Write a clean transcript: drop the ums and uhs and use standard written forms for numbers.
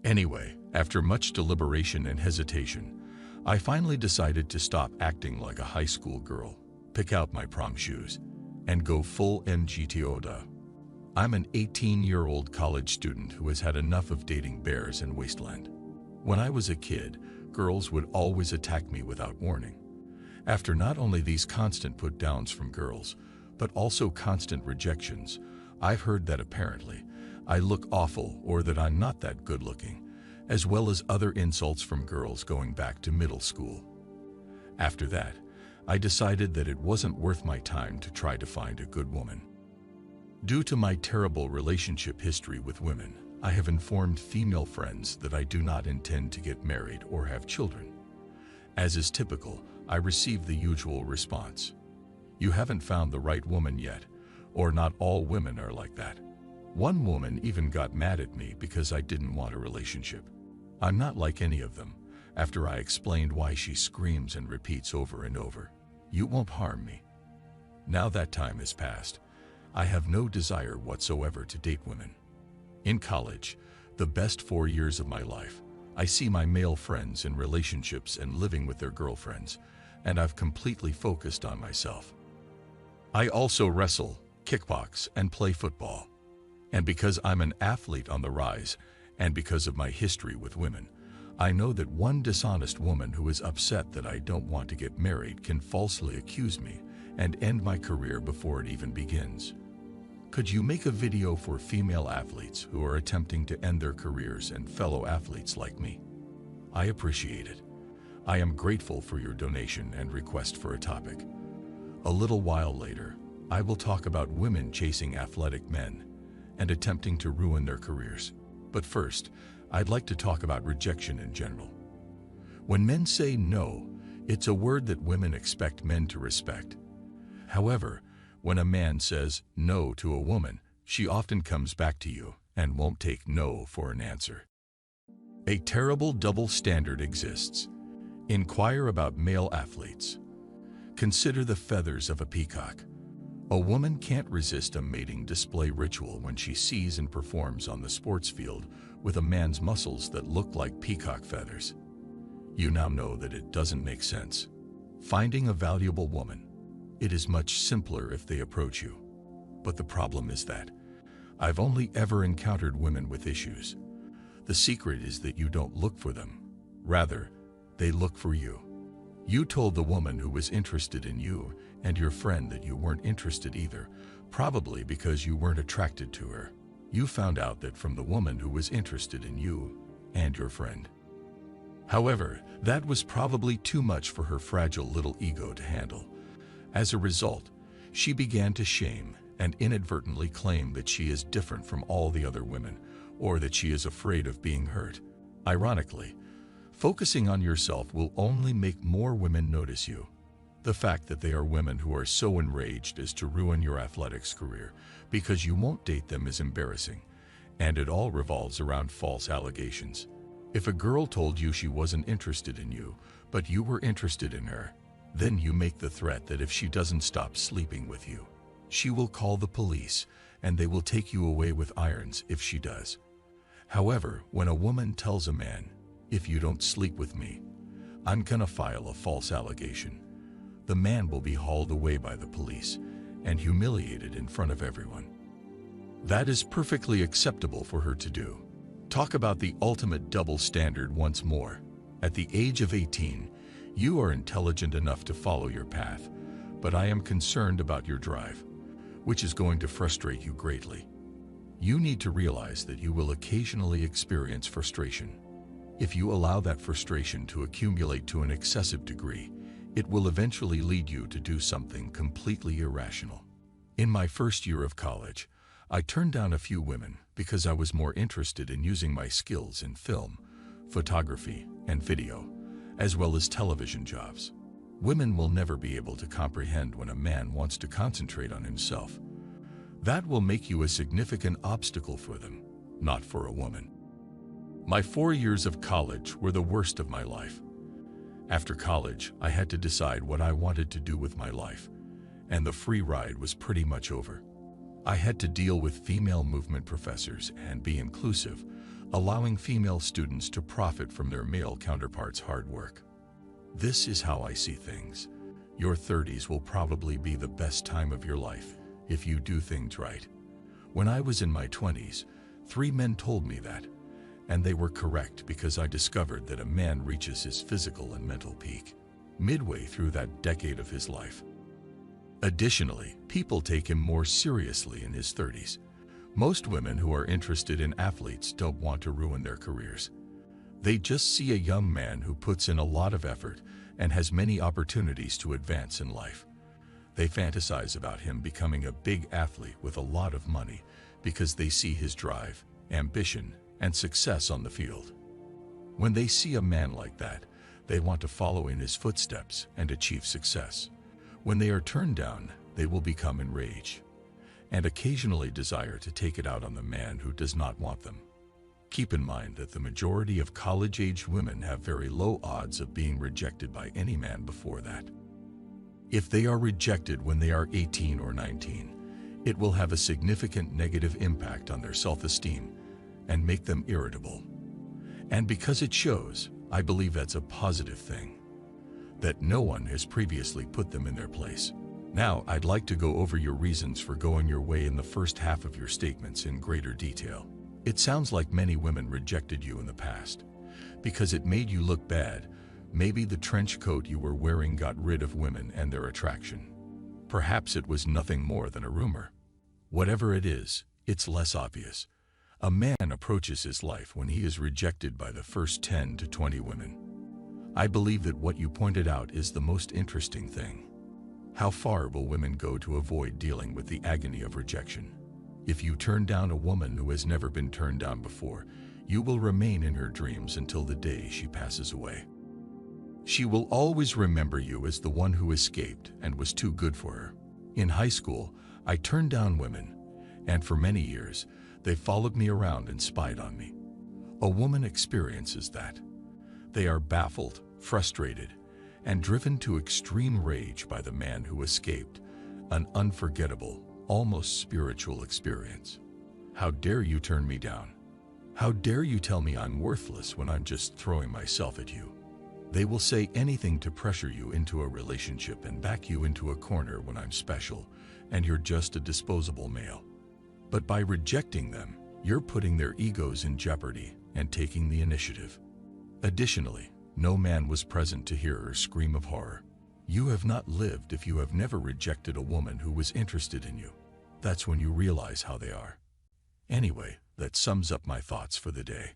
Anyway, after much deliberation and hesitation, I finally decided to stop acting like a high school girl, pick out my prom shoes, and go full MGTOW. I'm an 18-year-old college student who has had enough of dating bears and wasteland. When I was a kid, girls would always attack me without warning. After not only these constant put-downs from girls, but also constant rejections, I've heard that apparently I look awful or that I'm not that good-looking, as well as other insults from girls going back to middle school. After that, I decided that it wasn't worth my time to try to find a good woman. Due to my terrible relationship history with women, I have informed female friends that I do not intend to get married or have children. As is typical, I receive the usual response: "You haven't found the right woman yet," or "Not all women are like that." One woman even got mad at me because I didn't want a relationship. I'm not like any of them. After I explained why, she screams and repeats over and over, "You won't harm me." Now that time has passed. I have no desire whatsoever to date women. In college, the best 4 years of my life, I see my male friends in relationships and living with their girlfriends, and I've completely focused on myself. I also wrestle, kickbox, and play football. And because I'm an athlete on the rise, and because of my history with women, I know that one dishonest woman who is upset that I don't want to get married can falsely accuse me and end my career before it even begins. Could you make a video for female athletes who are attempting to end their careers and fellow athletes like me? I appreciate it. I am grateful for your donation and request for a topic. A little while later, I will talk about women chasing athletic men and attempting to ruin their careers. But first, I'd like to talk about rejection in general. When men say no, it's a word that women expect men to respect. However, when a man says no to a woman, she often comes back to you and won't take no for an answer. A terrible double standard exists. Inquire about male athletes. Consider the feathers of a peacock. A woman can't resist a mating display ritual when she sees and performs on the sports field with a man's muscles that look like peacock feathers. You now know that it doesn't make sense. Finding a valuable woman. It is much simpler if they approach you. But the problem is that I've only ever encountered women with issues. The secret is that you don't look for them. Rather, they look for you. You told the woman who was interested in you and your friend that you weren't interested either, probably because you weren't attracted to her. You found out that from the woman who was interested in you and your friend. However, that was probably too much for her fragile little ego to handle. As a result, she began to shame and inadvertently claim that she is different from all the other women, or that she is afraid of being hurt. Ironically, focusing on yourself will only make more women notice you. The fact that they are women who are so enraged as to ruin your athletics career because you won't date them is embarrassing, and it all revolves around false allegations. If a girl told you she wasn't interested in you, but you were interested in her, then you make the threat that if she doesn't stop sleeping with you, she will call the police and they will take you away with irons if she does. However, when a woman tells a man, "If you don't sleep with me, I'm gonna file a false allegation," the man will be hauled away by the police and humiliated in front of everyone. That is perfectly acceptable for her to do. Talk about the ultimate double standard once more. At the age of 18, you are intelligent enough to follow your path, but I am concerned about your drive, which is going to frustrate you greatly. You need to realize that you will occasionally experience frustration. If you allow that frustration to accumulate to an excessive degree, it will eventually lead you to do something completely irrational. In my first year of college, I turned down a few women because I was more interested in using my skills in film, photography, and video, as well as television jobs. Women will never be able to comprehend when a man wants to concentrate on himself. That will make you a significant obstacle for them, not for a woman. My 4 years of college were the worst of my life. After college, I had to decide what I wanted to do with my life, and the free ride was pretty much over. I had to deal with female movement professors and be inclusive, allowing female students to profit from their male counterparts' hard work. This is how I see things. Your 30s will probably be the best time of your life if you do things right. When I was in my 20s, 3 men told me that, and they were correct because I discovered that a man reaches his physical and mental peak midway through that decade of his life. Additionally, people take him more seriously in his 30s. Most women who are interested in athletes don't want to ruin their careers. They just see a young man who puts in a lot of effort and has many opportunities to advance in life. They fantasize about him becoming a big athlete with a lot of money because they see his drive, ambition, and success on the field. When they see a man like that, they want to follow in his footsteps and achieve success. When they are turned down, they will become enraged and occasionally desire to take it out on the man who does not want them. Keep in mind that the majority of college-aged women have very low odds of being rejected by any man before that. If they are rejected when they are 18 or 19, it will have a significant negative impact on their self-esteem and make them irritable. And because it shows, I believe that's a positive thing, that no one has previously put them in their place. Now, I'd like to go over your reasons for going your way in the first half of your statements in greater detail. It sounds like many women rejected you in the past because it made you look bad. Maybe the trench coat you were wearing got rid of women and their attraction. Perhaps it was nothing more than a rumor. Whatever it is, it's less obvious. A man approaches his life when he is rejected by the first 10 to 20 women. I believe that what you pointed out is the most interesting thing. How far will women go to avoid dealing with the agony of rejection? If you turn down a woman who has never been turned down before, you will remain in her dreams until the day she passes away. She will always remember you as the one who escaped and was too good for her. In high school, I turned down women, and for many years, they followed me around and spied on me. A woman experiences that. They are baffled, frustrated, and driven to extreme rage by the man who escaped, an unforgettable, almost spiritual experience. How dare you turn me down? How dare you tell me I'm worthless when I'm just throwing myself at you? They will say anything to pressure you into a relationship and back you into a corner when I'm special and you're just a disposable male. But by rejecting them, you're putting their egos in jeopardy and taking the initiative. Additionally, no man was present to hear her scream of horror. You have not lived if you have never rejected a woman who was interested in you. That's when you realize how they are. Anyway, that sums up my thoughts for the day.